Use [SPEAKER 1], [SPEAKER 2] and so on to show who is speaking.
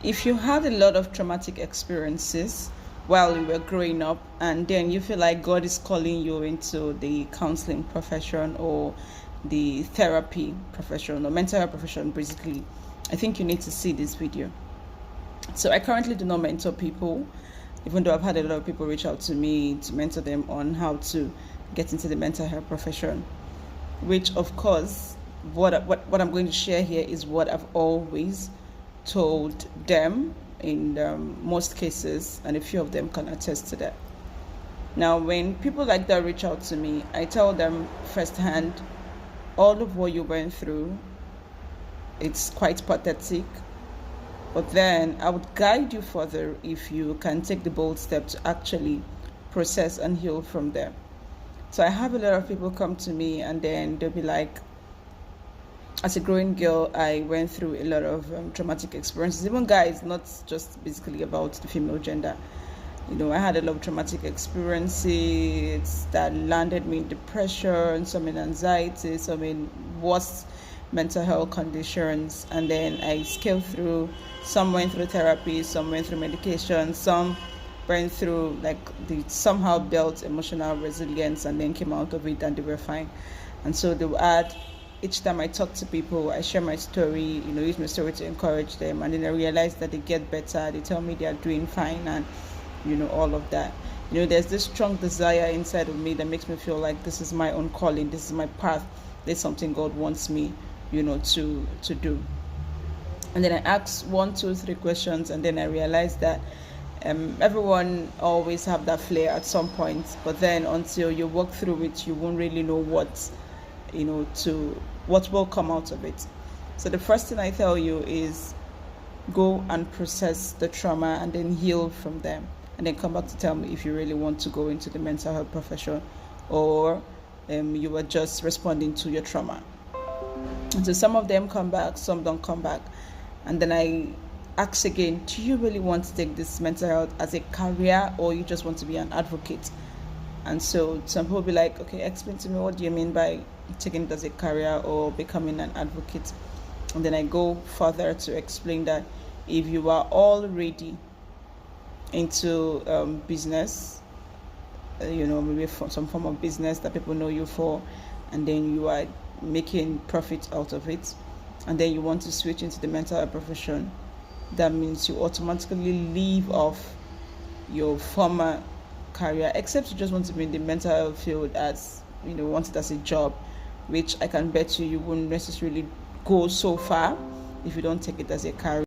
[SPEAKER 1] If you had a lot of traumatic experiences while you were growing up, and then you feel like God is calling you into the counseling profession or the therapy profession or mental health profession, basically, I think you need to see this video. So I currently do not mentor people, even though I've had a lot of people reach out to me to mentor them on how to get into the mental health profession, which of course, what I'm going to share here is what I've always told them in most cases, and a few of them can attest to that. Now, when people like that reach out to me, I tell them firsthand, all of what you went through, it's quite pathetic, but then I would guide you further if you can take the bold step to actually process and heal from there. So I have a lot of people come to me and then they'll be like, as a growing girl, I went through a lot of traumatic experiences. Even guys, not just basically about the female gender. I had a lot of traumatic experiences that landed me in depression, some in anxiety, some in worse mental health conditions. And then I scaled through. Some went through therapy, some went through medication, some went through they somehow built emotional resilience and then came out of it and they were fine. And so they will add, each time I talk to people, I share my story, use my story to encourage them, and then I realize that they get better, they tell me they are doing fine, and all of that. There's this strong desire inside of me that makes me feel like this is my own calling, this is my path, there's something God wants me, to do. And then I ask 1, 2, 3 questions, and then I realize that everyone always have that flair at some point, but then until you work through it, you won't really know what will come out of it. So the first thing I tell you is go and process the trauma and then heal from them, and then come back to tell me if you really want to go into the mental health profession or you were just responding to your trauma. And so some of them come back, some don't come back, and then I ask again, do you really want to take this mental health as a career or you just want to be an advocate? And so some people will be like, okay, explain to me, what do you mean by taking it as a career or becoming an advocate? And then I go further to explain that if you are already into business, maybe for some form of business that people know you for, and then you are making profit out of it, and then you want to switch into the mental health profession, that means you automatically leave off your former career, except you just want to be in the mental health field as want it as a job, which I can bet you won't necessarily go so far if you don't take it as a career.